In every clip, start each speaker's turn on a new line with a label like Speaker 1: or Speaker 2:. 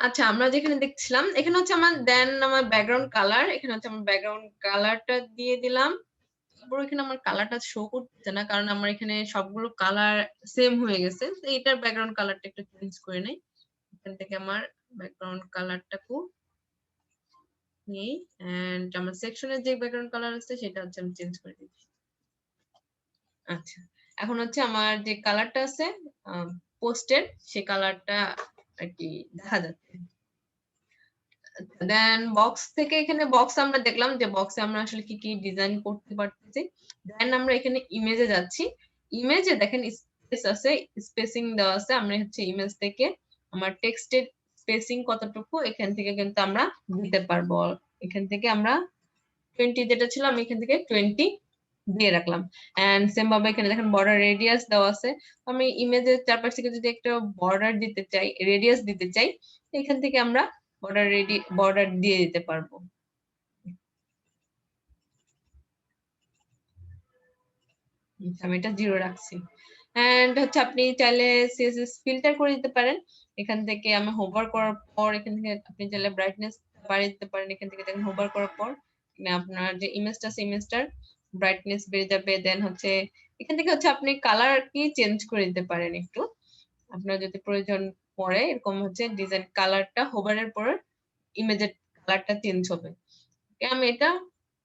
Speaker 1: আচ্ছা, আমরা যেখানে দেখছিলাম এখানে হচ্ছে আমার ব্যাকগ্রাউন্ড কালার, এখানে হচ্ছে আমার ব্যাকগ্রাউন্ড কালারটা দিয়ে দিলাম। তারপর এখানে আমার কালারটা শো করতেছে না, কারণ আমার এখানে সবগুলো কালার সেম হয়ে গেছে। তো এটার ব্যাকগ্রাউন্ড কালারটা একটু চেঞ্জ করে নেই। এখান থেকে আমার ব্যাকগ্রাউন্ড কালারটাকে নেই, এন্ড আমার সেকশনের যে ব্যাকগ্রাউন্ড কালার আছে সেটা হচ্ছে আমি চেঞ্জ করে দিচ্ছি। আচ্ছা, এখন হচ্ছে আমার যে কালারটা আছে পোস্টের, সেই কালারটা আর কি দেখা যাচ্ছে। দেন বক্স থেকে, এখানে বক্স আমরা দেখলাম যে বক্সে আমরা আসলে কি কি ডিজাইন করতে পারতেছি। দেন আমরা এখানে ইমেজে যাচ্ছি। ইমেজে দেখেন স্পেস আছে, স্পেসিং দেওয়া আছে। আমরা হচ্ছে ইমেজ থেকে আমার টেক্সটের স্পেসিং কতটুকু এখান থেকে কিন্তু আমরা দিতে পারবো। এখান থেকে আমরা 20 যেটা ছিল আমি এখান থেকে 20 দিয়ে রাখলাম। এন্ড সেম ভাবে এখানে দেখেন বর্ডার রেডিয়াস দেওয়া আছে। আমি ইমেজের চারপাশ থেকে যদি একটা বর্ডার দিতে চাই, রেডিয়াস দিতে চাই, এখান থেকে আমরা বর্ডার দিয়ে দিতে পারবো। আমি এটা 0 রাখছি। এন্ড হচ্ছে আপনি চাইলে সিএসএস ফিল্টার করে দিতে পারেন। এখান থেকে আমি হোভার করার পর এখান থেকে আপনি চাইলে ব্রাইটনেস বাড়িয়ে দিতে পারেন। এখান থেকে দেখেন হোভার করার পর আপনার যে ইমেজটা আছে ইমেজটার ব্রাইটনেস বেড়ে যাবে। দেন হচ্ছে এখান থেকে হচ্ছে আপনি কালার কি চেঞ্জ করে দিতে পারেন একটু, আপনার যদি প্রয়োজন পড়ে। এরকম হচ্ছে ডিজাইন কালারটা হোভারের পর ইমেজের কালারটা চেঞ্জ হবে। আমি এটা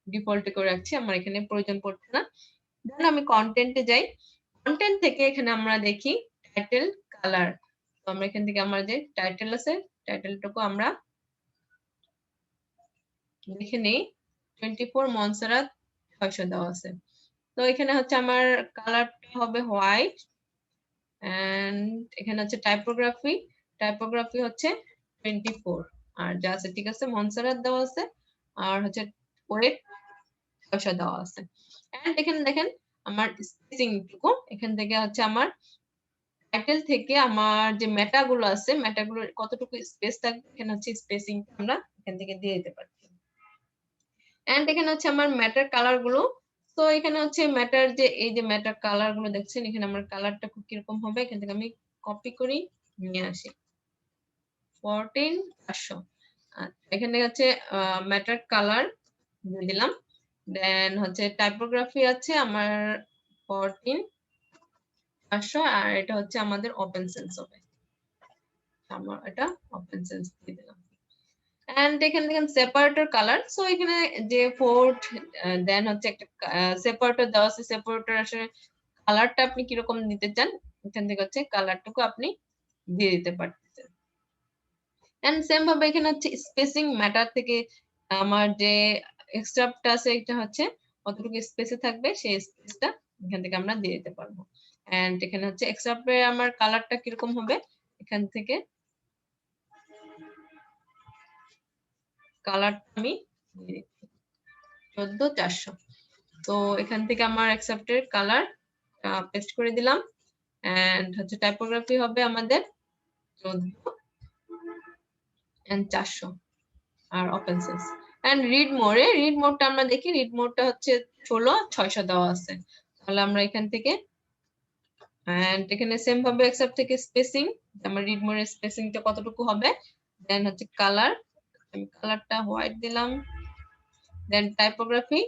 Speaker 1: ডিফল্টে করে রাখছি, আমার এখানে প্রয়োজন পড়ছে না। দেন আমি কন্টেন্টে যাই। কন্টেন্ট থেকে এখানে আমরা দেখি টাইটেল কালার। তো আমরা এখান থেকে আমার যে টাইটেল আছে টাইটেলটুকু আমরা লিখে নেই। 24 মনসেরাত 600 দেওয়া আছে। তো এখানে হচ্ছে আমার কালারটা হবে হোয়াইট। এন্ড এখানে হচ্ছে টাইপোগ্রাফি হচ্ছে 24 আর যা আছে ঠিক আছে। মনসেরাত দেওয়া আছে আর হচ্ছে ওয়েট 600 দেওয়া আছে। এন্ড এখানে দেখেন আমার স্পেসিং টুকু এখান থেকে হচ্ছে আমার টাইটেল থেকে আমার যে মেটা গুলো আছে মেটাগুলোর কতটুকু স্পেস থাকবে এখানে হচ্ছে স্পেসিং আমরা এখান থেকে দিয়ে দিতে পারছি। এন্ড এখানে হচ্ছে আমার ম্যাটার কালার গুলো। তো এখানে হচ্ছে ম্যাটার যে এই যে ম্যাটার কালার গুলো দেখছেন, এখানে আমার কালারটা খুব কিরকম হবে এখান থেকে আমি কপি করি নিয়ে আসি 14500। এখানে হচ্ছে ম্যাটার কালার দিয়ে দিলাম। দেন হচ্ছে টাইপোগ্রাফি আছে আমার 14500 আর এটা হচ্ছে আমাদের ওপেন সেন্স হবে। আমরা এটা ওপেন সেন্স দিয়ে দিলাম। এন্ড এখানে দেখেন সেপারেটর কালার। সো এখানে যে ফোর্ট দেন হচ্ছে একটা সেপারেটর দেওয়া আছে। সেপারেটর আসলে কালারটা আপনি কিরকম দিতে চান এখান থেকে হচ্ছে কালারটুকু আপনি দিয়ে দিতে পারতেছেন। এন্ড সেম ভাবে এখানে হচ্ছে স্পেসিং ম্যাটার থেকে আমার যে এক্সট্রাটা আছে এটা হচ্ছে কতটুকু স্পেসে থাকবে সেই স্পেসটা এখান থেকে আমরা দিয়ে দিতে পারবো। এন্ড এখানে হচ্ছে এক্সট্রা আমার কালারটা কিরকম হবে এখান থেকে কালার আমি 14400। তো এখান থেকে আমার অ্যাকসেপ্টের কালার পেস্ট করে দিলাম। এন্ড হচ্ছে টাইপোগ্রাফি হবে আমাদের 14400 আর ওপেন সেন্স। এন্ড রিড মোডটা আমরা দেখি। রিড মোডটা হচ্ছে 16600 দেওয়া আছে। তাহলে আমরা এখান থেকে এন্ড এখানে সেম ভাবে অ্যাকসেপ্ট থেকে স্পেসিং আমার রিড মোডের স্পেসিংটা কতটুকু হবে। দেন হচ্ছে কালার, আমি কালারটা হোয়াইট দিলাম। দেন টাইপোগ্রাফি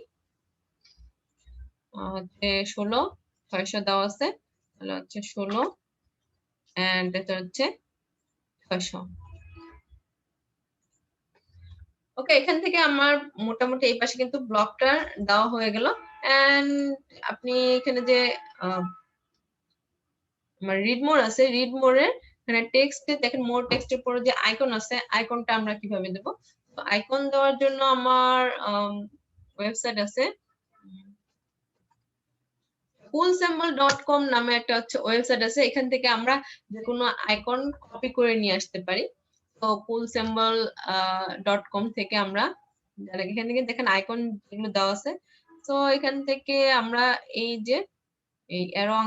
Speaker 1: হচ্ছে 16600 দেওয়া আছে, তাহলে হচ্ছে 16 এন্ড এটা হচ্ছে 600। ওকে, এখান থেকে আমার মোটামুটি এই পাশে কিন্তু ব্লকটা দেওয়া হয়ে গেল। এন্ড আপনি এখানে যে আমার রিড মোর আছে, রিড মোরের এখানে টেক্সটে দেখেন মোর টেক্সটের পরে যে আইকন আছে আইকনটা আমরা কিভাবে দেব। তো আইকন দেওয়ার জন্য আমার ওয়েবসাইট আছে coolsymbol.com নামে একটা হচ্ছে ওয়েবসাইট আছে। এখান থেকে আমরা যে কোনো আইকন কপি করে নিয়ে আসতে পারি। তো coolsymbol.com থেকে আমরা এখান থেকে দেখেন আইকন যেগুলো দেওয়া আছে। তো এখান থেকে আমরা এই যে এই অ্যারো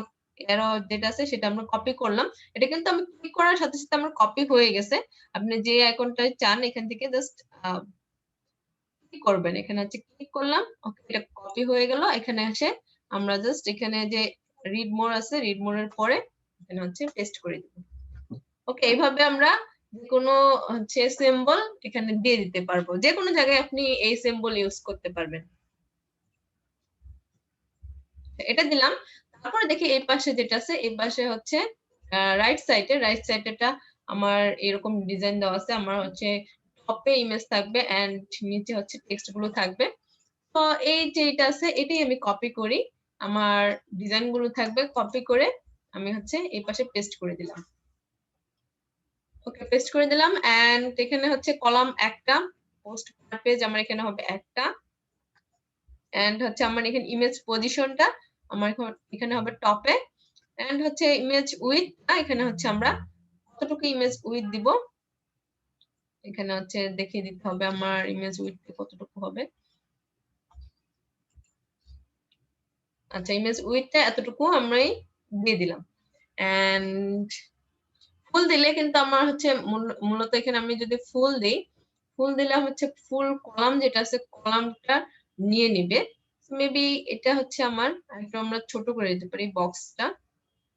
Speaker 1: অ্যারো যেটা আছে সেটা আমরা কপি করলাম। এটা কিন্তু আমি ক্লিক করার সাথে সাথে আমার কপি হয়ে গেছে। আপনি যে আইকনটা চান এখান থেকে জাস্ট কি করবেন, এখানে হচ্ছে ক্লিক করলাম, ওকে এটা কপি হয়ে গেল। এখানে এসে আমরা জাস্ট এখানে যে রিড মোর আছে রিড মোরের পরে এখানে হচ্ছে পেস্ট করে দিব। ওকে, এইভাবে আমরা কোনো হচ্ছে সিম্বল এখানে দিয়ে দিতে পারবো, যে কোনো জায়গায় আপনি এই সিম্বল ইউজ করতে পারবেন। এটা দিলাম। তারপরে দেখি এই পাশে যেটা আছে, এই পাশে হচ্ছে রাইট সাইডেটা আমার এরকম ডিজাইন দেওয়া আছে। আমার হচ্ছে টপে ইমেজ থাকবে এন্ড নিচে হচ্ছে টেক্সট গুলো থাকবে। তো এই যে এটা আছে এটাই আমি কপি করি, আমার ডিজাইন গুলো থাকবে, কপি করে আমি হচ্ছে এই পাশে পেস্ট করে দিলাম। ওকে, পেস্ট করে দিলাম এন্ড এখানে হচ্ছে কলাম একটা, পোস্ট পার পেজ আমার এখানে হবে একটা, এন্ড হচ্ছে আমার এখানে ইমেজ পজিশনটা আমার এখানে হবে টপে, এন্ড হচ্ছে ইমেজ উইথ, এখানে হচ্ছে আমরা কতটুকু ইমেজ উইথ দিব এখানে হচ্ছে দেখিয়ে দিতে হবে আমার ইমেজ উইথ কতটুকু হবে। আচ্ছা, ইমেজ উইথটা এতটুকু আমরাই দিয়ে দিলাম। এন্ড ফুল দিলে কিন্তু আমার হচ্ছে মূলত এখানে আমি যদি ফুল দিই, ফুল দিলে হচ্ছে ফুল কলাম যেটা আছে কলামটা নিয়ে নিবে। মেবি এটা হচ্ছে আমার একটু আমরা ছোট করে দিতে পারি বক্সটা।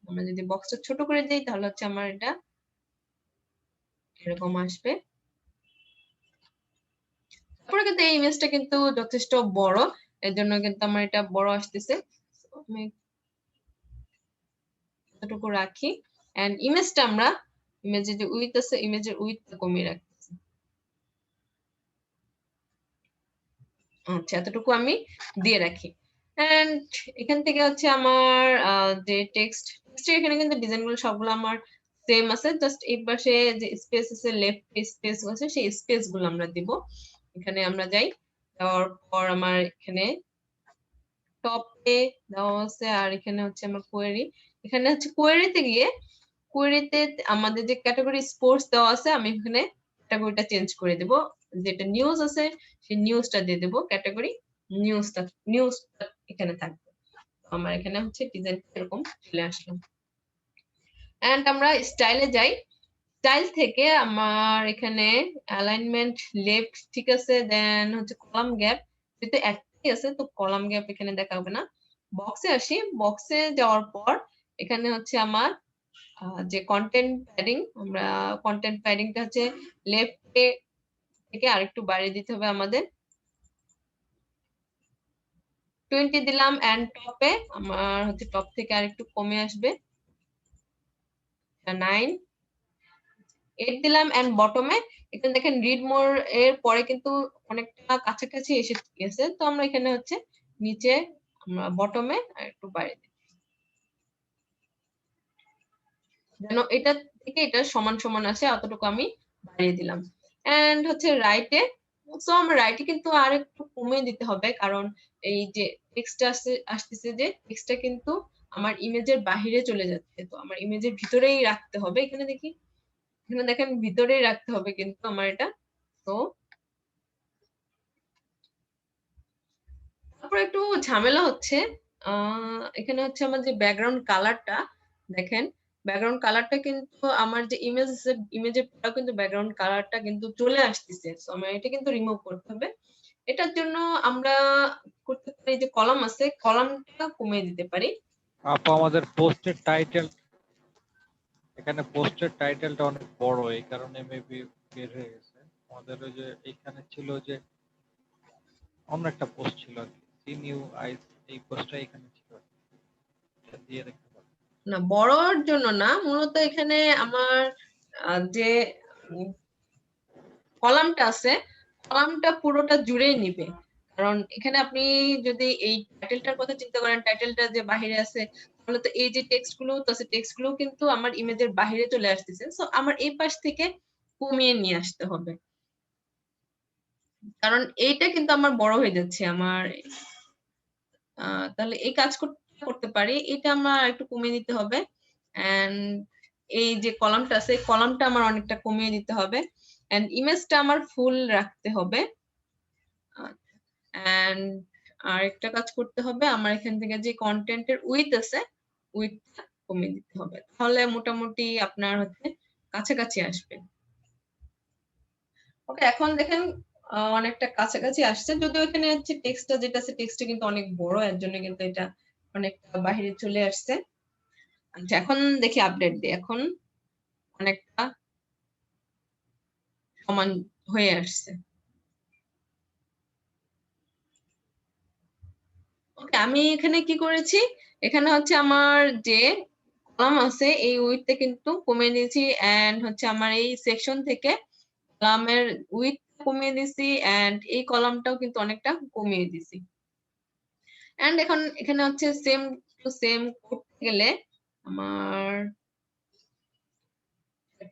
Speaker 1: আমরা যদি বক্সটা ছোট করে দিই তাহলে হচ্ছে আমার এটা এরকম আসবে। তারপরে কিন্তু এই ইমেজটা কিন্তু যথেষ্ট বড়, এর জন্য কিন্তু আমার এটা বড় আসতেছে। আমি এতটুকু রাখি এন্ড ইমেজটা আমরা ইমেজের যে উইথ আছে ইমেজের উইথটা কমিয়ে রাখতেছি। আচ্ছা, এতটুকু আমি দিয়ে রাখি। এন্ড এখান থেকে হচ্ছে আমার যে টেক্সটের এখানে কিন্তু ডিজাইনগুলো সবগুলো আমার সেম আছে, জাস্ট এই পাশে যে স্পেস আছে, লেফট স্পেস আছে, সেই স্পেস গুলো আমরা দিব। এখানে আমরা যাই, দেওয়ার পর আমার এখানে টপে দেওয়া আছে, আর এখানে হচ্ছে আমার কোয়েরি, এখানে হচ্ছে কোয়েরিতে গিয়ে কোয়েরিতে আমাদের যে ক্যাটাগরি স্পোর্টস দেওয়া আছে আমি এখানে ক্যাটাগরিটা চেঞ্জ করে দেব, যেটা নিউজ আছে সেই নিউজটা দিয়ে দেব ক্যাটাগরি, নিউজটা এখানে থাকবে। আমার এখানে হচ্ছে ডিজাইন এরকম চলে আসলো। এন্ড আমরা স্টাইলে যাই, স্টাইল থেকে আমার এখানে অ্যালাইনমেন্ট লেফট ঠিক আছে, দেন হচ্ছে কলাম গ্যাপ যেহেতু একটাই আছে তো কলাম গ্যাপ এখানে দেখাবে না। বক্সে আসি, বক্সে যাওয়ার পর এখানে হচ্ছে আমার যে কন্টেন্ট প্যাডিং, আমরা কন্টেন্ট প্যাডিংটা হচ্ছে লেফটে থেকে আরেকটু বাড়িয়ে দিতে হবে আমাদের, 20 দিলাম এন্ড টপে আমার হচ্ছে টপ থেকে আরেকটু কমে আসবে 9, 8 দিলাম এন্ড বটমে এখানে দেখেন রিড মোর এর পরে কিন্তু অনেকটা কাছাকাছি এসে গেছে, তো আমরা এখানে হচ্ছে নিচে আমরা বটমে আরেকটু বাড়িয়ে দিই যেন এটা থেকে এটা সমান সমান আসে, অতটুকু আমি বাড়িয়ে দিলাম। এন্ড হচ্ছে রাইটে, সো আমরা রাইটে কিন্তু আর একটু কমিয়ে দিতে হবে, কারণ এই যে টেক্সটটা আসতেছে যে টেক্সটটা কিন্তু আমার ইমেজের বাহিরে চলে যাচ্ছে, তো আমার ইমেজের ভিতরেই রাখতে হবে। এখানে দেখি, এখানে দেখেন ভিতরেই রাখতে হবে কিন্তু আমার এটা। তো তারপর একটু ঝামেলা হচ্ছে, এখানে হচ্ছে আমার যে ব্যাকগ্রাউন্ড কালারটা দেখেন, ব্যাকগ্রাউন্ড কালারটা কিন্তু আমার যে ইমেজ আছে ইমেজের পরেও কিন্তু ব্যাকগ্রাউন্ড কালারটা কিন্তু চলে আসতেছে, তো আমার এটা কিন্তু রিমুভ করতে হবে। এটার জন্য আমরা করতে পারি যে কলাম আছে কলামটা কমিয়ে দিতে পারি।
Speaker 2: আপু আমাদের পোস্টের টাইটেল, এখানে পোস্টের টাইটেলটা অনেক বড়, এই কারণে মেবি বের হয়ে গেছে। আমাদের ওই যে এখানে ছিল যে অন্য একটা পোস্ট ছিল আর কি, সি নিউ আইস, এই পোস্টটা এখানে ছিল, এটা দিয়ে দেখতে পারেন।
Speaker 1: না, বড়র জন্য না, মূলত এখানে আমার যে কলামটা আছে কলামটা পুরোটা জুড়েই নিবে, কারণ এখানে আপনি যদি এই টাইটেলটার কথা চিন্তা করেন, টাইটেলটা যে বাহিরে আছে তাহলে তো এই যে টেক্সট গুলো তো আছে টেক্সট গুলো কিন্তু আমার ইমেজের বাহিরে চলে আসতেছে, সো আমার এই পাশ থেকে কমিয়ে নিয়ে আসতে হবে, কারণ এইটা কিন্তু আমার বড় হয়ে যাচ্ছে আমার। তাহলে এই কাজ করতে পারি, এটা আমার একটু কমিয়ে দিতে হবে এন্ড এই যে কলামটা আছে কলামটা আমার অনেকটা কমিয়ে দিতে হবে এন্ড ইমেজটা আমার ফুল রাখতে হবে। এন্ড আর একটা কাজ করতে হবে, আমার এখান থেকে যে কন্টেন্টের উইথ আছে উইথটা কমিয়ে দিতে হবে, তাহলে মোটামুটি আপনার হচ্ছে কাছাকাছি আসবে। ওকে, এখন দেখেন অনেকটা কাছাকাছি আসছে, যদিও এখানে হচ্ছে টেক্সটটা যেটা আছে টেক্সটটা কিন্তু অনেক বড়, এর জন্য কিন্তু এটা অনেকটা বাহিরে চলে আসছে। আচ্ছা, এখন দেখি আপডেট দিই, এখন অনেকটা সমান হয়ে আসছে। ওকে, আমি এখানে কি করেছি, এখানে হচ্ছে আমার যে কলাম আছে এই উইডথটা কিন্তু কমিয়ে দিয়েছি, এন্ড হচ্ছে আমার এই সেকশন থেকে কলামের উইডথ কমিয়ে দিয়েছি, এন্ড এই কলামটাও কিন্তু অনেকটা কমিয়ে দিয়েছি। এন্ড এখন এখানে হচ্ছে সেম টু সেম করতে গেলে আমার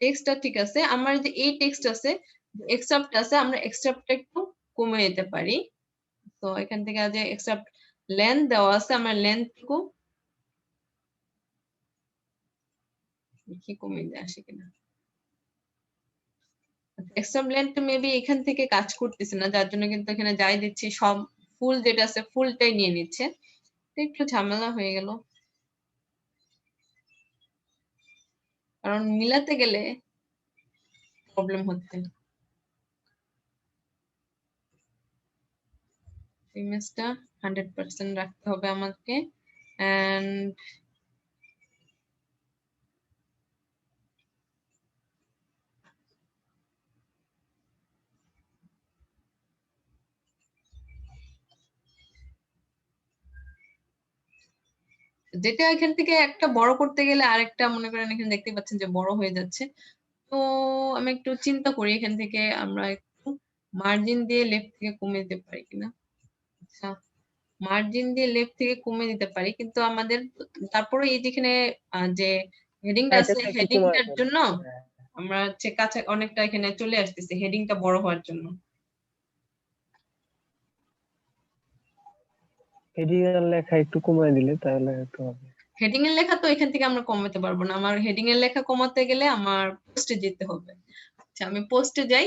Speaker 1: টেক্সটটা ঠিক আছে, আমার যে এই টেক্সট আছে এক্সট্রাক্ট আছে, আমরা এক্সট্রাক্টটা একটু কমিয়ে দিতে পারি। তো এখান থেকে যে এক্সট্রাক্ট লেন্থ দেওয়া আছে, আমরা লেন্থটুকু দেখি কমিয়ে দিয়ে আসে কিনা। এক্সট্রাক্ট লেন্থ মেবি এখান থেকে কাজ করতেছে না, যার জন্য কিন্তু এখানে যাই দিচ্ছি সব ফুল যেটা আছে ফুলটাই নিয়ে নিচ্ছে, একটু ঝামেলা হয়ে গেল, কারণ মিলাতে গেলে প্রবলেম হচ্ছে। ইমেজটা 100% রাখতে হবে আমাকে, এন্ড যেটা এখান থেকে একটা বড় করতে গেলে আরেকটা মনে করেন এখানে দেখতে পাচ্ছেন যে বড় হয়ে যাচ্ছে। তো আমি একটু চিন্তা করি এখান থেকে আমরা একটু মার্জিন দিয়ে লেফট থেকে কমে দিতে পারি কিনা। আচ্ছা, মার্জিন দিয়ে লেফট থেকে কমে দিতে পারি, কিন্তু আমাদের তারপরে এই যেখানে যে হেডিংটা আছে
Speaker 3: টাইটেলটা একটু কমায়
Speaker 1: হেডিংটার
Speaker 3: দেন।
Speaker 1: জন্য
Speaker 3: হ্যাঁ,
Speaker 1: আমরা হচ্ছে কাছে অনেকটা এখানে চলে আসতেছি হেডিংটা বড় হওয়ার জন্য।
Speaker 3: হেডিং এর লেখা একটু কমায় দিলে তাহলে একটু হবে।
Speaker 1: হেডিং এর লেখা তো এখান থেকে আমরা কমাতে পারবো না, আমার হেডিং এর লেখা কমাতে গেলে আমার পোস্টে যেতে হবে। আচ্ছা, আমি পোস্টে যাই,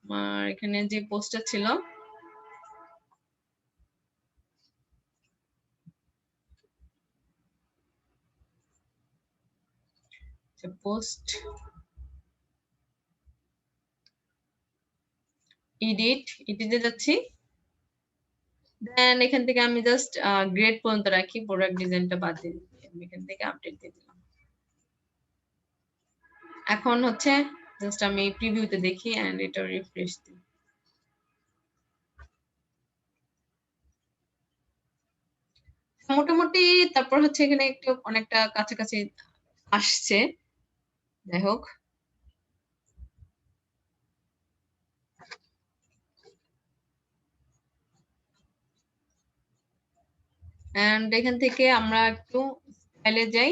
Speaker 1: আমার এখানে যে পোস্টটা ছিল পোস্ট এডিটে যাচ্ছি, দেন এখান থেকে আমি জাস্ট গ্রেড পর্যন্ত রাখি, প্রোডাক্ট ডিজাইনটা বাদ দিয়ে দিচ্ছি, আমি এখান থেকে আপডেট দিয়ে দিলাম। এখন হচ্ছে জাস্ট আমি প্রিভিউতে দেখি এন্ড এটা রিফ্রেশ দিই। মোটামুটি তারপর হচ্ছে এখানে একটু অনেকটা কাছাকাছি আসছে, যাই হোক। এন্ড এখান থেকে আমরা একটু স্টাইলে যাই,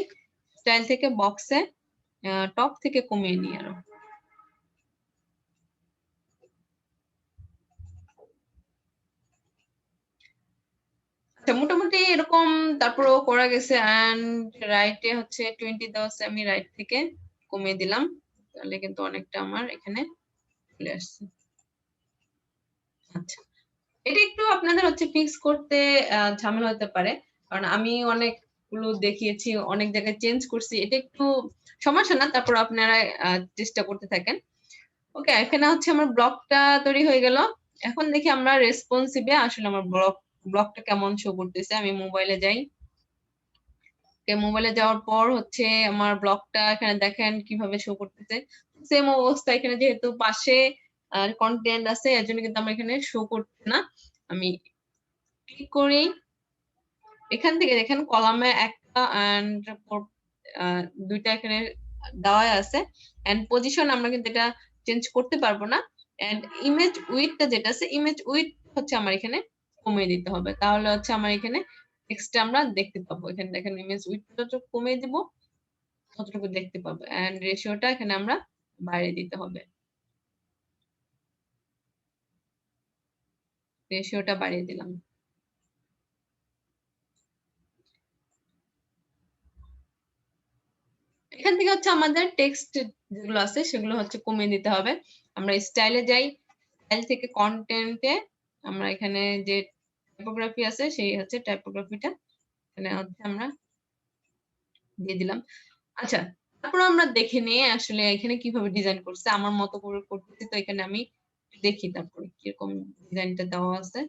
Speaker 1: স্টাইল থেকে বক্সে টপ থেকে কমিয়ে নিই আরো। আচ্ছা, মোটামুটি এরকম তারপরও করা গেছে, এন্ড রাইটে হচ্ছে 20 দেওয়া আছে, আমি রাইট থেকে কমিয়ে দিলাম, তাহলে কিন্তু অনেকটা আমার এখানে চলে আসছে। আচ্ছা, এটা একটু আপনাদের হচ্ছে ফিক্স করতে ঝামেলা হতে পারে, কারণ আমি অনেকগুলো দেখিয়েছি, অনেক জায়গায় চেঞ্জ করছি, এটা একটু সমস্যা না, তারপর আপনারা চেষ্টা করতে থাকেন। ওকে, এখানে হচ্ছে আমার ব্লকটা তৈরি হয়ে গেল। এখন দেখি আমরা রেসপন্সিভে আসলে আমার ব্লকটা কেমন শো করতেছে। আমি মোবাইলে যাই, মোবাইলে যাওয়ার পর হচ্ছে আমার ব্লকটা এখানে দেখেন কিভাবে শো করতেছে। সেম অবস্থা এখানে, যেহেতু পাশে কন্টেন্ট আছে এর জন্য কিন্তু আমার এখানে শো করছে না। আমি ক্লিক করি, এখান থেকে দেখেন কলামে একটা এন্ড দুইটা এখানে দেওয়া আছে, এন্ড পজিশন আমরা কিন্তু এটা চেঞ্জ করতে পারবো না, এন্ড ইমেজ উইডথটা যেটা আছে ইমেজ উইডথ হচ্ছে আমার এখানে কমিয়ে দিতে হবে, তাহলে হচ্ছে আমার এখানে টেক্সটটা আমরা দেখতে পাবো। এখানে দেখেন ইমেজ উইডথটা কমিয়ে দিব, কতটুকু দেখতে পাবো, এন্ড রেশিওটা এখানে আমরা বাড়িয়ে দিতে হবে, রেশিওটা বাড়িয়ে দিলাম। এখান থেকে হচ্ছে আমাদের টেক্সট যেগুলো আছে সেগুলো হচ্ছে কমিয়ে দিতে হবে। আমরা স্টাইলে যাই, স্টাইল থেকে কন্টেন্টে আমরা এখানে যে টাইপোগ্রাফি আছে সেই হচ্ছে টাইপোগ্রাফিটা এখানে হচ্ছে আমরা দিয়ে দিলাম। আচ্ছা, তারপর আমরা দেখে নিয়ে আসলে এখানে কিভাবে ডিজাইন করছে, আমার মতো করে করতেছি, তো এখানে আমি দেখি তারপরে কিরকম ডিজাইনটা দেওয়া আছে।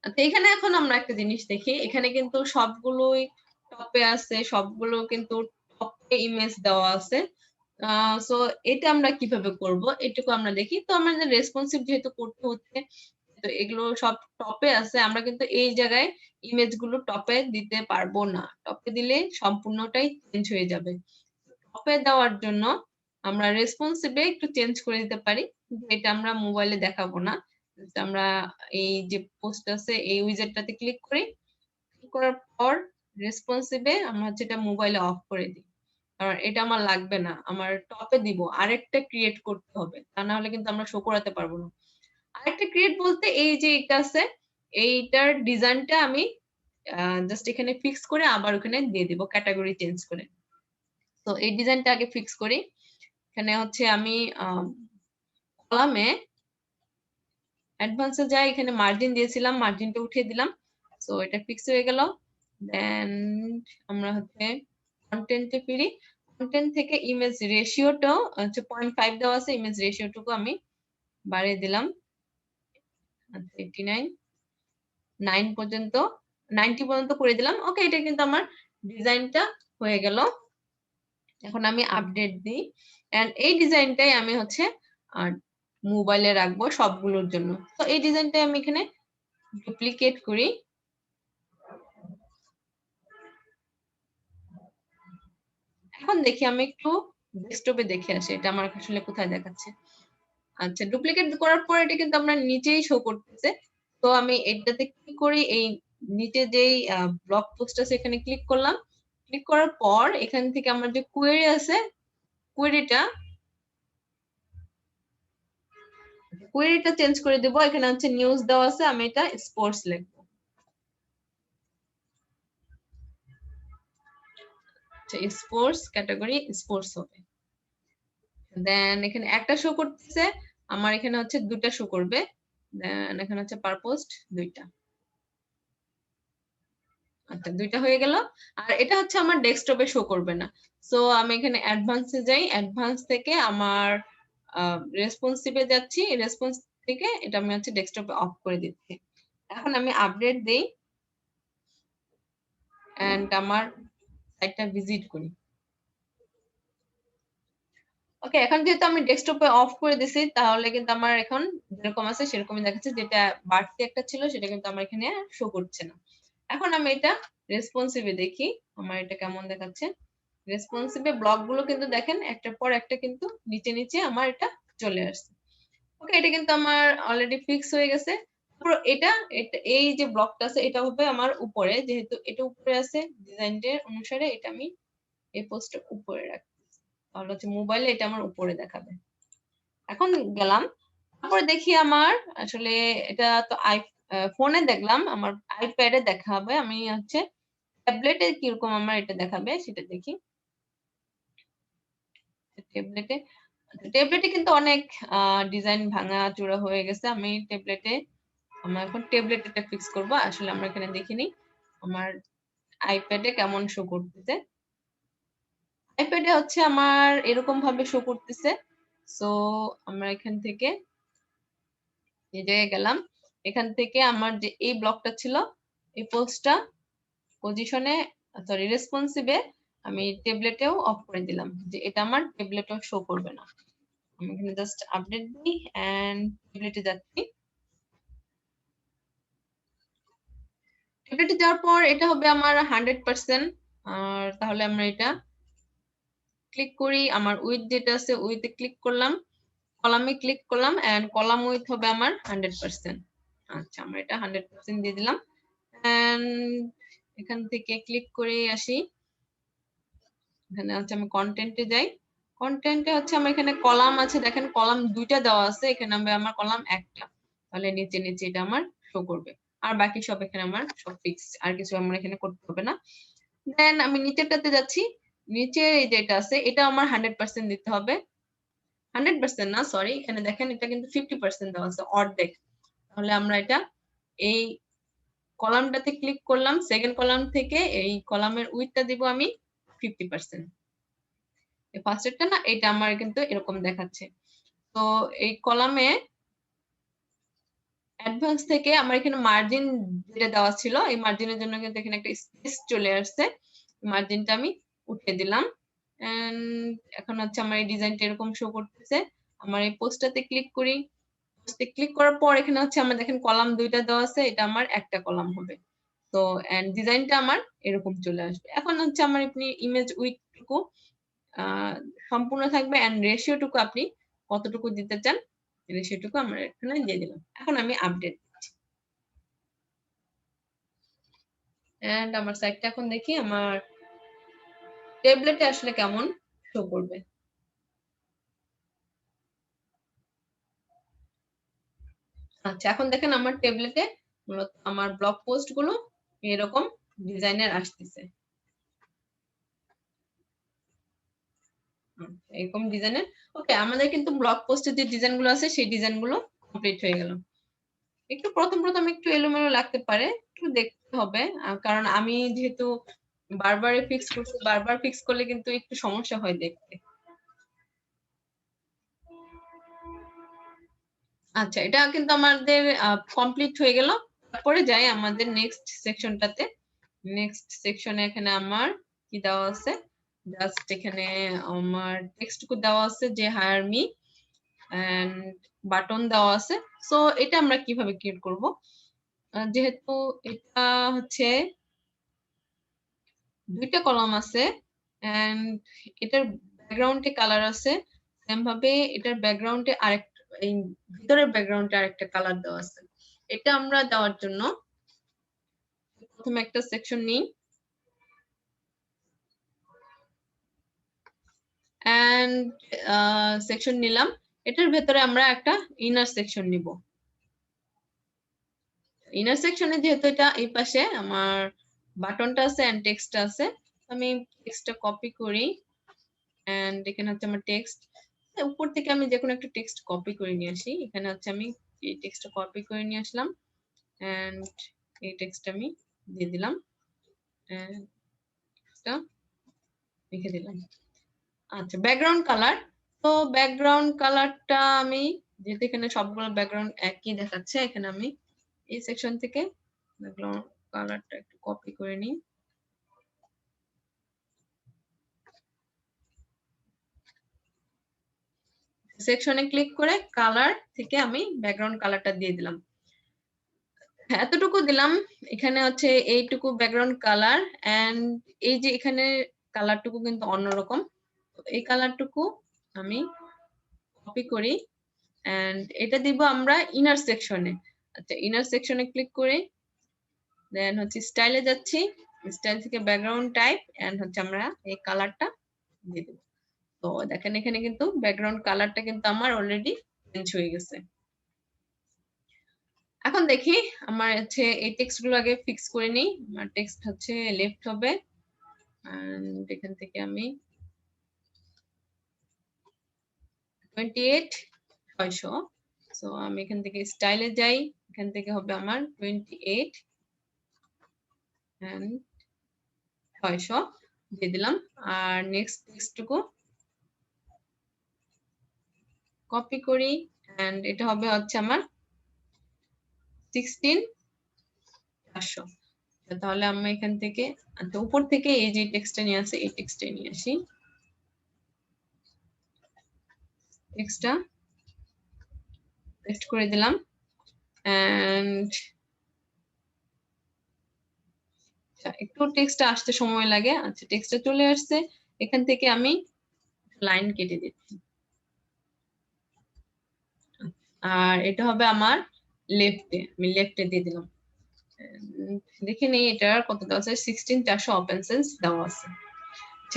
Speaker 1: আচ্ছা, এখানে এখন আমরা একটা জিনিস দেখি, এখানে কিন্তু সবগুলোই টপে আছে, সবগুলো কিন্তু টপ ইমেজ দেওয়া আছে। সো এটা আমরা কিভাবে করব এটুকু আমরা দেখি। তো আমাদের রেসপন্সিভ যেহেতু করতে হচ্ছে, তো এগুলো সব টপে আছে, আমরা কিন্তু এই জায়গায় ইমেজ গুলো টপে দিতে পারবো না। টপে দিলে সম্পূর্ণটাই চেঞ্জ হয়ে যাবে। টপে দেওয়ার জন্য আমরা রেসপন্সিভে একটু চেঞ্জ করে দিতে পারি, কিন্তু এটা আমরা মোবাইলে দেখাবো না। আমরা এই যে পোস্ট আছে এই উইজেটটাতে ক্লিক করি, ক্লিক করার পর রেসপন্সিভে আমরা হচ্ছে এটা মোবাইলে অফ করে দিই, কারণ এটা আমার লাগবে না, আমার টপে দিব, আরেকটা ক্রিয়েট করতে হবে, তা না হলে কিন্তু আমরা শো করাতে পারবো না। আরেকটা ক্রিয়েট বলতে এই যে এটা আছে, এইটার ডিজাইনটা আমি জাস্ট এখানে ফিক্স করে আবার ওখানে দিয়ে দিব ক্যাটাগরি চেঞ্জ করে। তো এই ডিজাইনটা আগে ফিক্স করি। এখানে হচ্ছে আমি কলামে অ্যাডভান্সে যাই, এখানে মার্জিন দিয়েছিলাম, মার্জিনটা উঠিয়ে দিলাম। সো এটা ফিক্স হয়ে গেল। দেন আমরা হচ্ছে কন্টেন্টে ফিরি। কন্টেন্ট থেকে ইমেজ রেশিওটাও হচ্ছে 0.5 দেওয়া আছে, ইমেজ রেশিওটুকু আমি বাড়িয়ে দিলাম 89 9 পর্যন্ত, 90 পর্যন্ত করে দিলাম। ওকে, এটা কিন্তু আমার ডিজাইনটা হয়ে গেল। এখন আমি আপডেট দিই, এন্ড এই ডিজাইনটাই আমি হচ্ছে মোবাইলে রাখবো সবগুলোর জন্য। তো এই ডিজাইনটাই আমি এখানে ডুপ্লিকেট করি। এখন দেখি আমি একটু ডেস্কটপে দেখে আসি এটা আমার আসলে কোথায় দেখাচ্ছে। আচ্ছা, ডুপ্লিকেট করার পর এটা কিন্তু আমরা নিচেই শো করতেছে। তো আমি এটাতে ক্লিক করি, এই নিচে যেই ব্লগ পোস্ট আছে এখানে ক্লিক করলাম। ক্লিক করার পর এখান থেকে আমার যে কোয়েরি আছে, কোয়েরিটা চেঞ্জ করে দেব। এখানে হচ্ছে নিউজ দেওয়া আছে, আমি এটা স্পোর্টস লিখবো। স্পোর্টস ক্যাটাগরি স্পোর্টস হবে। দেন এখানে একটা শো করতেছে, আমার এখানে হচ্ছে দুটা শো করবে। দেন এখানে হচ্ছে পার পোস্ট দুইটা। আচ্ছা, দুইটা হয়ে গেল। আর এটা হচ্ছে আমার ডেস্কটপে শো করবে না। সো আমি এখানে অ্যাডভান্সে যাই, অ্যাডভান্স থেকে আমার রেসপন্সিভে যাচ্ছি, রেসপন্স থেকে এটা আমি হচ্ছে ডেস্কটপে অফ করে দিচ্ছি। এখন আমি আপডেট দেই এন্ড আমার সাইটটা ভিজিট করি। ওকে, এখন যেহেতু আমি ডেস্কটপে অফ করে দিছি, তাহলে কিন্তু আমার এখন যেরকম আছে সেরকমই দেখাচ্ছে। যেটা বাড়তি একটা ছিল সেটা কিন্তু আমার এখানে শো করছে না। এখন আমি এটা রেসপন্সিভে দেখি আমার এটা কেমন দেখাচ্ছে। রেসপন্সিভে ব্লক গুলো কিন্তু দেখেন একটার পর একটা কিন্তু নিচে নিচে আমার এটা চলে আসছে। ওকে, এটা কিন্তু আমার অলরেডি ফিক্স হয়ে গেছে। তারপর এটা এই যে ব্লকটা আছে এটা হবে আমার উপরে, যেহেতু এটা উপরে আছে ডিজাইনের অনুসারে এটা আমি এই পোস্টটা উপরে রাখি, তাহলে হচ্ছে মোবাইলে এটা আমার উপরে দেখাবে। এখন গেলাম, তারপরে দেখি আমার আসলে এটা তো ফোনে দেখলাম, আমার আইপ্যাডে দেখাবে, আমি হচ্ছে ট্যাবলেটে কিরকম আমার এটা দেখাবে সেটা দেখি। ট্যাবলেটে ট্যাবলেটে কিন্তু অনেক ডিজাইন ভাঙা চূড়া হয়ে গেছে। আমি আমরা এখন ট্যাবলেটে ফিক্স করব। আসলে আমরা এখানে দেখিনি আমার আইপ্যাডে কেমন শো করতেছে। আইপ্যাডে হচ্ছে আমার এরকম ভাবে শো করতেছে। সো আমরা এখান থেকে এই জায়গায় গেলাম, এখান থেকে আমার যে এই ব্লকটা ছিল এই পোস্টটা পজিশনে সরি রেসপন্সিভে আমি ট্যাবলেটেও অফ করে দিলাম, যে এটা আমার ট্যাবলেটেও শো করবে না। আমি এখানে জাস্ট আপডেট দিই এন্ড ট্যাবলেটে যাচ্ছি। ট্যাবলেটে যাওয়ার পর এটা হবে আমার 100%। আর তাহলে আমরা এটা ক্লিক করি, আমার উইথ যেটা আছে উইথে ক্লিক করলাম, কলামে ক্লিক করলাম এন্ড কলাম উইথ হবে আমার 100%। আচ্ছা, আমরা এটা 100% দিয়ে দিলাম এন্ড এখান থেকে ক্লিক করে আসি। এখানে হচ্ছে আমি কন্টেন্টে যাই, কন্টেন্টে হচ্ছে আমার এখানে কলাম আছে, দেখেন কলাম দুইটা দেওয়া আছে, এখানে আমার কলাম একটা, তাহলে নিচে নিচে এটা আমার শো করবে। আর বাকি সব এখানে আমার সব ফিক্স, আর কিছু আমার এখানে করতে হবে না। দেন আমি নিচেরটাতে যাচ্ছি, নিচে এই যেটা আছে এটা আমার 100% দিতে হবে। 100% না, সরি, এখানে দেখেন এটা কিন্তু 50% দেওয়া আছে, অর্ধেক। তাহলে আমরা এটা এই কলামটাতে ক্লিক করলাম, সেকেন্ড কলাম থেকে এই কলামের উইথটা দিব আমি 50%। এই ফার্স্টেরটা না, এটা আমার কিন্তু এরকম দেখাচ্ছে। তো এই কলামে অ্যাডভান্স থেকে আমার এখানে মার্জিন যেটা দেওয়া ছিল, এই মার্জিনের জন্য কিন্তু এখানে একটা স্পেস চলে আসছে, মার্জিনটা আমি উঠিয়ে দিলাম এন্ড এখন হচ্ছে আমার এই ডিজাইনটা এরকম শো করতেছে। আমার এই পোস্টটাতে ক্লিক করি, পোস্টে ক্লিক করার পর এখানে হচ্ছে আমার দেখেন কলাম দুইটা দেওয়া আছে, এটা আমার একটা কলাম হবে। তো এন্ড ডিজাইনটা আমার এরকম চলে আসবে। এখন হচ্ছে আমার আপনি ইমেজ উইডথটুকু সম্পূর্ণ থাকবে এন্ড রেশিওটুকু আপনি কতটুকু দিতে চান রেশিওটুকু আমরা এখানে দিয়ে দিলাম। এখন আমি আপডেট দিচ্ছি এন্ড আমার সাইটটা এখন দেখি আমার ট্যাবলেটে আসলে কেমন শো করবে। আচ্ছা, এখন দেখেন আমার ট্যাবলেটে মূলত আমার ব্লগ পোস্ট গুলো এরকম ডিজাইনের আসতেছে, এরকম ডিজাইনের। ওকে, আমাদের কিন্তু ব্লগ পোস্টের যে ডিজাইন গুলো আছে সেই ডিজাইন গুলো কমপ্লিট হয়ে গেল। একটু প্রথম একটু এলোমেলো লাগতে পারে, একটু দেখতে হবে, কারণ আমি যেহেতু বারবার ফিক্স করছি, বারবার ফিক্স করলে কিন্তু একটু সমস্যা হয় দেখতে। আচ্ছা, এটা কিন্তু আমাদের কমপ্লিট হয়ে গেল। তারপরে যাই আমাদের নেক্সট সেকশনটাতে। নেক্সট সেকশনে এখানে আমার কি দেওয়া আছে, জাস্ট এখানে আমার টেক্সটটুকু দেওয়া আছে যে হায়ার মি এন্ড বাটন দেওয়া আছে। সো এটা আমরা কিভাবে ক্রিয়েট করব, যেহেতু এটা হচ্ছে দুইটা কলাম আছে এন্ড এটার ব্যাকগ্রাউন্ডে কালার আছে, সেম ভাবে এটার ব্যাকগ্রাউন্ডে আরেকটা, এই ভিতরের ব্যাকগ্রাউন্ডে আরেকটা কালার দেওয়া আছে। এটা আমরা দেওয়ার জন্য প্রথমে একটা সেকশন নিই এন্ড সেকশন নিলাম, এটার ভেতরে আমরা একটা ইনার সেকশন নিব। ইনার সেকশনে যেহেতু এটা এই পাশে আমার বাটনটা আছে এন্ড টেক্সট আছে, আমি টেক্সটটা কপি করি এন্ড এখানে হচ্ছে আমার টেক্সট, উপর থেকে আমি যে কোনো একটা টেক্সট কপি করে নিয়ে আসি। এখানে হচ্ছে আমি এই টেক্সটটা কপি করে নিয়ে আসলাম এন্ড এই টেক্সট আমি দিয়ে দিলাম এন্ড টেক্সটটা লিখে দিলাম। আচ্ছা, ব্যাকগ্রাউন্ড কালার, তো ব্যাকগ্রাউন্ড কালারটা আমি যেহেতু এখানে সবগুলো ব্যাকগ্রাউন্ড একই দেখাচ্ছে, এখানে আমি এই সেকশন থেকে ব্যাকগ্রাউন্ড কালারটা একটু কপি করে নিই। সেকশনে ক্লিক করে কালার থেকে আমি ব্যাকগ্রাউন্ড কালারটা দিয়ে দিলাম। এতটুকু দিলাম, এখানে হচ্ছে এইটুকু ব্যাকগ্রাউন্ড কালার এন্ড এই যে এখানে কালারটুকু কিন্তু অন্যরকম, এই কালারটুকু আমি কপি করি এন্ড এটা দিব আমরা ইনার সেকশনে। আচ্ছা, ইনার সেকশনে ক্লিক করে দেন হচ্ছে স্টাইলে যাচ্ছি, স্টাইল থেকে ব্যাকগ্রাউন্ড টাইপ এন্ড হচ্ছে আমরা এই কালারটা দিয়ে দেব। তো দেখেন এখানে কিন্তু ব্যাকগ্রাউন্ড কালারটা কিন্তু আমার অলরেডি চেঞ্জ হয়ে গেছে। এখন দেখি আমার হচ্ছে এই টেক্সট গুলো আগে ফিক্স করে নিই। আমার টেক্সট হচ্ছে লেফট হবে এন্ড এখান থেকে আমি 28,600, সো আমি এখান থেকে স্টাইলে যাই, এখান থেকে হবে আমার 28 এন্ড 600 দিয়ে দিলাম। আর নেক্সট টেক্সটটুকু কপি করি এন্ড এটা হবে হচ্ছে আমার 16,400। তাহলে আমি এখান থেকে উপর থেকে এই যে টেক্সটটা নিয়ে আসি, এই টেক্সটটা নিয়ে আসি, টেক্সটটা পেস্ট করে দিলাম এন্ড একটু টেক্সটটা আসতে সময় লাগে। আচ্ছা, টেক্সটটা চলে আসছে, এখান থেকে আমি লাইন কেটে দিচ্ছি আর এটা হবে আমার লেফটে, আমি লেফটে দিয়ে দিলাম। দেখে নেই এটার কত দেওয়া আছে, 16,400 ওপেন সেন্স দেওয়া আছে।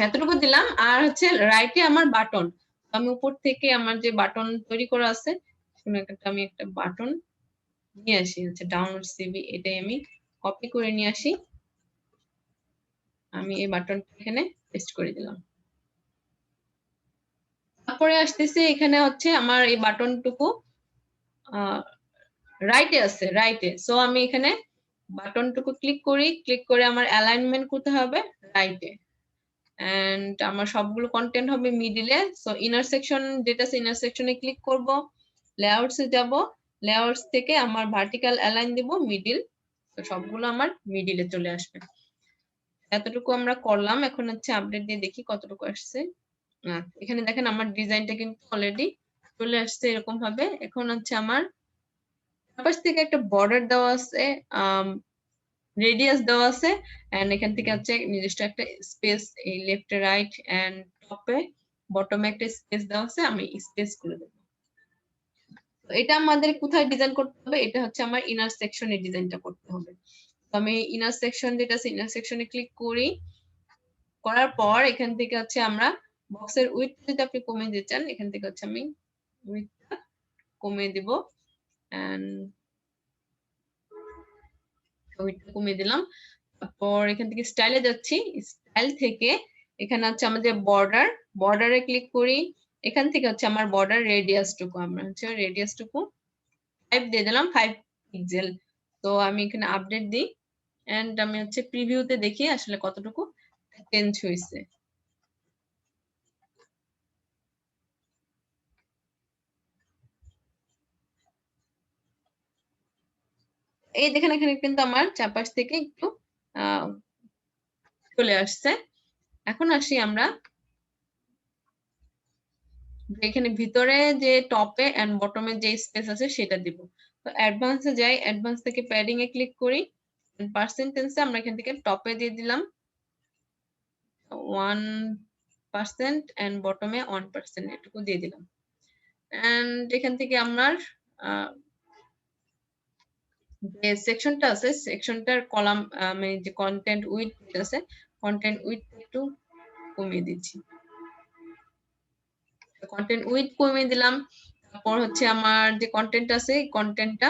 Speaker 1: এতটুকু দিলাম। আর হচ্ছে রাইটে আমার বাটন, আমি উপর থেকে আমার যে বাটন তৈরি করা আছে আমি একটা বাটন নিয়ে আসি, হচ্ছে ডাউনলোড সিভি, এটাই আমি কপি করে নিয়ে আসি, আমি এই বাটনটা এখানে পেস্ট করে দিলাম। তারপরে আসতেছে এখানে হচ্ছে আমার এই বাটনটুকু রাইটে আছে, রাইটে, সো আমি এখানে বাটনটুকু ক্লিক করি, ক্লিক করে আমার অ্যালাইনমেন্ট করতে হবে রাইটে এন্ড আমার সবগুলো কন্টেন্ট হবে মিডিলে। সো ইনার সেকশন যেটা আছে ইনার সেকশনে ক্লিক করব, লেআউটস এ যাব, লেআউটস থেকে আমার ভার্টিক্যাল অ্যালাইন দিব মিডিল, তো সবগুলো আমার মিডিলে চলে আসবে। এতটুকু আমরা করলাম, এখন হচ্ছে আপডেট দিয়ে দেখি কতটুকু আসছে। এখানে দেখেন আমার ডিজাইনটা কিন্তু অলরেডি চলে আসছে এরকম ভাবে। এখন হচ্ছে আমার পাশ থেকে একটা বর্ডার দেওয়া আছে, রেডিয়াস দেওয়া আছে, এন্ড এখান থেকে হচ্ছে নিজস্ব একটা স্পেস, এই লেফট রাইট এন্ড টপে বটমে একটা স্পেস দেওয়া আছে, আমি স্পেস করে দেবো। এটা আমাদের কোথায় ডিজাইন করতে হবে? এটা হচ্ছে আমার ইনার সেকশনে ডিজাইনটা করতে হবে। তো আমি ইনার সেকশন যেটা আছে ইনার সেকশনে ক্লিক করি, করার পর এখান থেকে হচ্ছে আমরা বক্সের উইডথ যদি আপনি কমিয়ে দিতে চান, এখান থেকে হচ্ছে আমি উইডথটা কমিয়ে দিব, এন্ড উইডথটা কমিয়ে দিলাম। তারপর এখান থেকে স্টাইলে যাচ্ছি, স্টাইল থেকে এখানে হচ্ছে আমাদের বর্ডারে ক্লিক করি, এখান থেকে হচ্ছে আমার বর্ডার রেডিয়াসটুকু, আমরা হচ্ছে রেডিয়াসটুকু 5 দিয়ে দিলাম, 5 পিক্সেল। তো আমি এখানে আপডেট দিই, এন্ড আমি হচ্ছে প্রিভিউতে দেখি আসলে কতটুকু চেঞ্জ হয়েছে। এই দেখেন এখানে কিন্তু আমার চারপাশ থেকে একটু চলে আসছে। এখন আসি আমরা এখানে ভিতরে যে টপে এন্ড বটমে যে স্পেস আছে সেটা দিব। তো অ্যাডভান্সে যাই, অ্যাডভান্স থেকে প্যাডিং এ ক্লিক করি, পার্সেন্টেন্সে আমরা এখান থেকে টপে দিয়ে দিলাম 1% এন্ড বটমে 1% এটুকু দিয়ে দিলাম। এন্ড এখান থেকে আমার যে সেকশনটা আছে সেকশনটার কলাম, আমি যে কন্টেন্ট উইথ আছে কন্টেন্ট উইথ একটু কমিয়ে দিচ্ছি, কন্টেন্ট উইথ কমিয়ে দিলাম। তারপর হচ্ছে আমার যে কন্টেন্ট আছে এই কন্টেন্টটা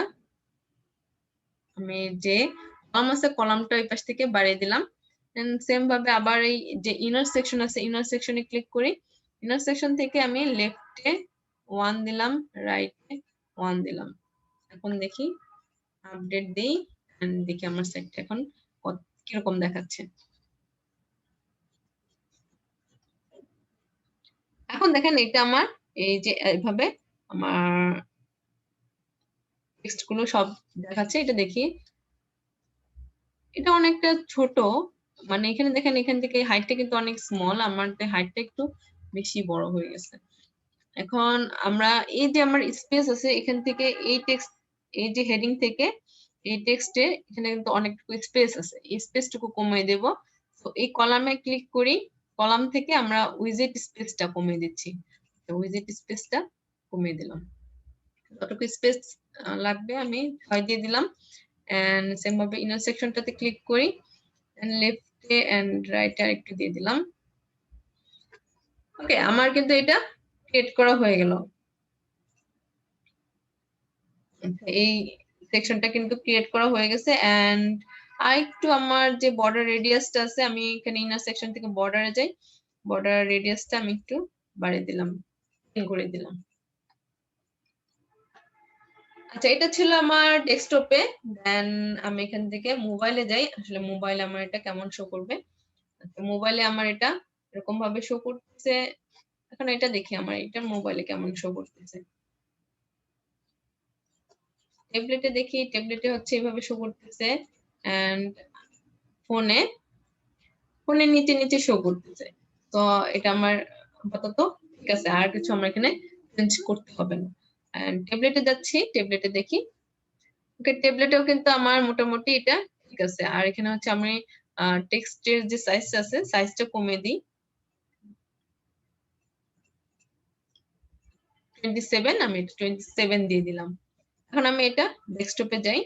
Speaker 1: আমি যে কলাম আছে কলামটা ওই পাশ থেকে বাড়িয়ে দিলাম। সেম ভাবে আবার এই যে ইনার সেকশন আছে ইনার সেকশনে ক্লিক করি, ইনার সেকশন থেকে আমি লেফটে 1 দিলাম, রাইটে 1 দিলাম। এখন দেখি আপডেট দেই, দেখি আমার সাইটটা এখন কিরকম দেখাচ্ছে। এখন দেখেন এটা আমার এই যে এইভাবে আমার টেক্সট গুলো সব দেখাচ্ছে। এটা দেখি, এটা অনেকটা ছোট, মানে এখানে দেখেন এখান থেকে হাইটটা কিন্তু অনেক স্মল, আমার হাইটটা একটু বেশি বড় হয়ে গেছে। এখন আমরা এই যে আমার স্পেস আছে এখান থেকে এই টেক্সট, এই যে হেডিং থেকে এই টেক্সটে এখানে কিন্তু অনেকটুকু স্পেস আছে, এই স্পেসটুকু কমিয়ে দেব। তো এই কলামে ক্লিক করি, কলাম থেকে আমরা উইজেট স্পেসটা কমিয়ে দিচ্ছি, উইজেট স্পেসটা কমিয়ে দিলাম। যতটুকু স্পেস লাগবে আমি 6 দিয়ে দিলাম, এন্ড সেম ভাবে ইনার সেকশনটাতে ক্লিক করি, এন্ড লেফটে এন্ড রাইটে আরেকটু দিয়ে দিলাম। ওকে, আমার কিন্তু এটা ক্রিয়েট করা হয়ে গেল। এই সেকশনটা কিন্তু ক্রিয়েট করা হয়ে গেছে, এন্ড আরেকটু আমার যে বর্ডার রেডিয়াসটা আছে আমি এখানে ইনার সেকশন থেকে বর্ডারে যাই, বর্ডার রেডিয়াসটা আমি একটু বাড়িয়ে দিলাম, করে দিলাম। আচ্ছা, এটা ছিল আমার ডেস্কটপে। দেন আমি এখান থেকে মোবাইলে যাই, আসলে মোবাইলে আমার এটা কেমন শো করবে। মোবাইলে আমার এটা এরকম ভাবে শো করতেছে। এখন এটা দেখি আমার এটা মোবাইলে কেমন শো করতেছে। ট্যাবলেটে দেখি, ট্যাবলেটে হচ্ছে এভাবে শো করতেছে, এন্ড ফোনে ফোনের নিচে নিচে শো করতেছে। তো এটা আমার আপাতত ঠিক আছে, আর কিছু আমরা এখানে চেঞ্জ করতে হবে না। এন্ড ট্যাবলেটে যাচ্ছি, ট্যাবলেটে দেখি, ওকে ট্যাবলেটেও কিন্তু আমার মোটামুটি এটা ঠিক আছে। আর এখানে হচ্ছে আমি টেক্সটের যে সাইজটা আছে সাইজটা কমিয়ে দিই, 27, আমি 27 দিয়ে দিলাম। এখন আমি এটা ডেস্কটপে যাই,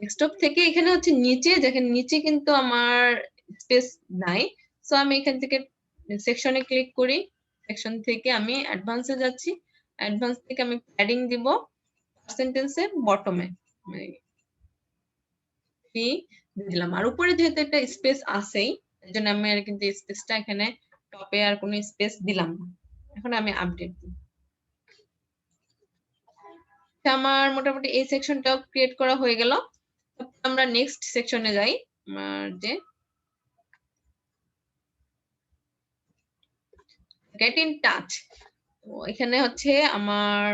Speaker 1: ডেস্কটপ থেকে এখানে হচ্ছে নিচে দেখেন, নিচে কিন্তু আমার স্পেস নাই। সো আমি এখান থেকে সেকশনে ক্লিক করি, সেকশন থেকে আমি অ্যাডভান্সে যাচ্ছি, অ্যাডভান্স থেকে আমি প্যাডিং দিব, পার্সেন্টেন্সে বটমে দিলাম। আর উপরে যেহেতু একটা স্পেস আছেই এই জন্য আমি আর কিন্তু স্পেসটা এখানে টপে আর কোনো স্পেস দিলাম না। এখন আমি আপডেট দিই, আমার মোটামুটি এই সেকশনটাও ক্রিয়েট করা হয়ে গেল। আমরা নেক্সট সেকশনে যাই, আমার যে গেট ইন টাচ। তো এখানে হচ্ছে আমার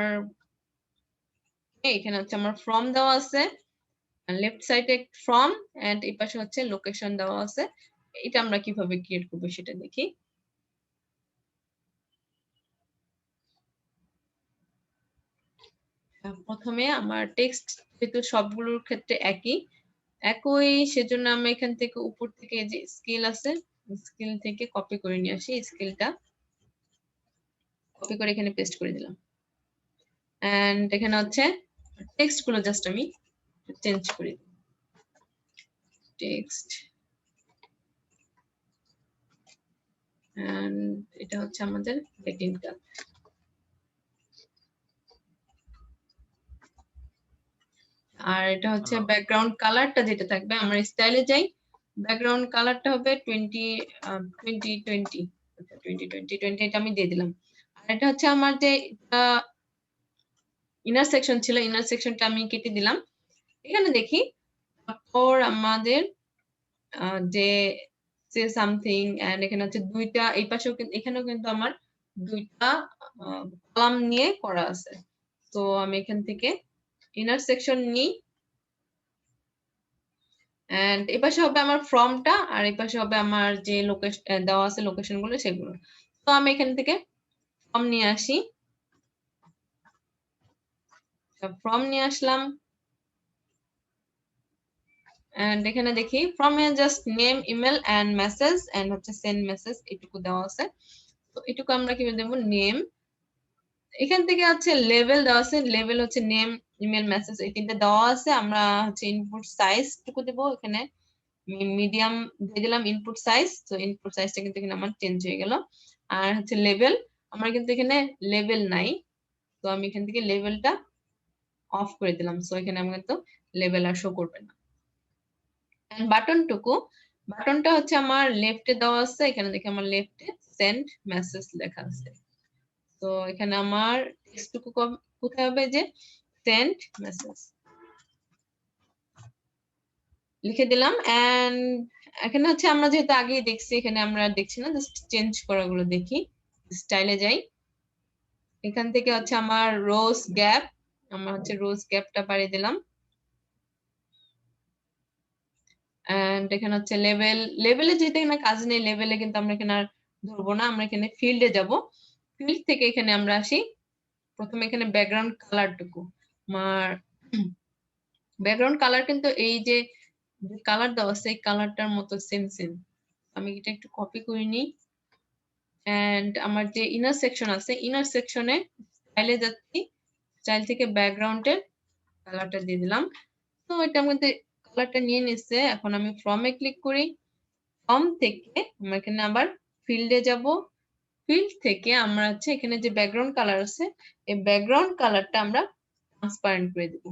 Speaker 1: এখানে হচ্ছে আমার ফর্ম দেওয়া আছে, লেফট সাইডে ফ্রম এন্ড এই পাশে হচ্ছে লোকেশন দেওয়া আছে। এটা আমরা কিভাবে ক্রিয়েট করব সেটা দেখি। প্রথমে আমার টেক্সট যেহেতু সবগুলোর ক্ষেত্রে একই সেজন্য আমি এখান থেকে উপর থেকে যে স্কেল আছে স্কেল থেকে কপি করে নিয়ে আসি। স্কেলটা কপি করে এখানে পেস্ট করে দিলাম। এন্ড এখানে হচ্ছে টেক্সট গুলো জাস্ট আমি চেঞ্জ করে দিই। টেক্সট এন্ড এটা হচ্ছে আমাদের গ্রিটিং কার্ড। আর এটা হচ্ছে ব্যাকগ্রাউন্ড কালারটা যেটা থাকবে, আমরা স্টাইলে যাই, ব্যাকগ্রাউন্ড কালারটা হবে 2020 এটা আমি দিয়ে দিলাম। আর এটা হচ্ছে আমার যে ইনার সেকশন ছিল, ইনার সেকশনটা আমি কেটে দিলাম। এখানে দেখি তারপর আমাদের যে সে সামথিং এন্ড এখানে হচ্ছে দুইটা, এই পাশেও এখানেও কিন্তু আমার দুইটা কলাম নিয়ে করা আছে। তো আমি এখান থেকে ইনার সেকশন নিই এন্ড এই পাশে হবে আমার ফ্রমটা আর এই পাশে হবে আমার যে লোকেশন দেওয়া আছে লোকেশন গুলো সেগুলো। তো আমি এখান থেকে ফ্রম নিয়ে আসি, ফ্রম নিয়ে আসলাম এন্ড এখানে দেখি ফ্রমে just name email and message and হচ্ছে সেন্ড মেসেজ এটুকু দেওয়া আছে। তো এটুকু আমরা কিভাবে দেবো, নেম, এখান থেকে হচ্ছে লেভেল দেওয়া আছে, লেভেল হচ্ছে নেম ইমেল মেসেজ এই তিনটা দেওয়া আছে। আমরা হচ্ছে ইনপুট সাইজ টুকু দেবো, এখানে মিডিয়াম দিয়ে দিলাম ইনপুট সাইজ। তো ইনপুট সাইজটা কিন্তু এখানে আমার চেঞ্জ হয়ে গেল। আর হচ্ছে লেভেল, আমার কিন্তু এখানে লেভেল নাই, তো আমি এখান থেকে লেভেলটা অফ করে দিলাম। সো এখানে আমার কিন্তু লেভেল আর শো করবে না। এন্ড বাটনটা হচ্ছে আমার লেফটে দেওয়া আছে, এখানে দেখি আমার লেফটে সেন্ড মেসেজ লেখা আছে। তো এখানে আমার টেক্সটটুকু কোথায় হবে, যে সেন্ড মেসেজ লিখে দিলাম। এন্ড এখানে হচ্ছে আমরা যেহেতু আগেই দেখছি, এখানে আমরা দেখছি না, জাস্ট চেঞ্জ করাগুলো দেখি। স্টাইলে যাই, এখান থেকে হচ্ছে আমার রোজ গ্যাপ, আমরা হচ্ছে রোজ গ্যাপটা বাড়িয়ে দিলাম। এন্ড এখানে হচ্ছে লেভেলে যেহেতু এখানে কাজ নেই, লেভেলে কিন্তু আমরা এখানে আর ধরবো না, আমরা এখানে ফিল্ডে যাব। ফিল্ড থেকে এখানে আমরা আসি, প্রথমে এখানে ব্যাকগ্রাউন্ড কালারটুকু, আমার ব্যাকগ্রাউন্ড কালার কিন্তু এই যে কালার দেওয়া আছে এই কালারটার মতো সেম আমি এটা একটু কপি করে নিই। এন্ড আমার যে ইনার সেকশন আছে, ইনার সেকশনে স্টাইলে যাচ্ছি, স্টাইল থেকে ব্যাকগ্রাউন্ডের কালারটা দিয়ে দিলাম। তো এটার মধ্যে কালারটা নিয়ে নিচ্ছে। এখন আমি ফ্রমে ক্লিক করি, ফর্ম থেকে আমরা এখানে আবার ফিল্ডে যাব, ফিল্ড থেকে আমরা হচ্ছে এখানে যে ব্যাকগ্রাউন্ড কালার আছে এই ব্যাকগ্রাউন্ড কালারটা আমরা ট্রান্সপারেন্ট করে দেব।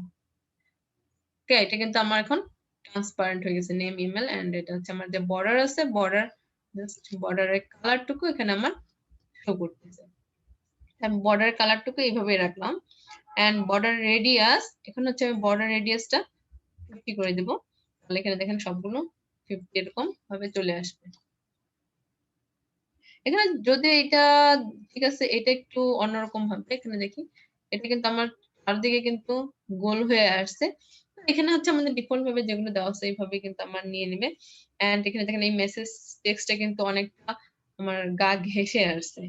Speaker 1: ওকে, এটা কিন্তু আমার এখন ট্রান্সপারেন্ট হয়ে গেছে, নেম ইমেল এন্ড এটা হচ্ছে আমার যে বর্ডার আছে, বর্ডার জাস্ট বর্ডারের কালারটুকু এখানে আমার শো করতেছে। আমি বর্ডার কালারটুকু এইভাবে রাখলাম। এন্ড বর্ডার রেডিয়াস, এখন হচ্ছে আমি বর্ডার রেডিয়াসটা 50 করে দেব, তাহলে এখানে দেখেন সবগুলো 50 এরকম ভাবে চলে আসবে। এখানে যদি এটা ঠিক আছে, এটা একটু অন্যরকম ভাবে এখানে দেখি, এটা কিন্তু আমার চারদিকে কিন্তু গোল হয়ে আসছে। এখানে হচ্ছে আমাদের ডিফল্ট ভাবে যেগুলো দেওয়া আছে এইভাবে কিন্তু আমার নিয়ে নেবে। এন্ড এখানে দেখেন এই মেসেজ টেক্সটটা কিন্তু অনেকটা আমার গা ঘেঁষে আসছে।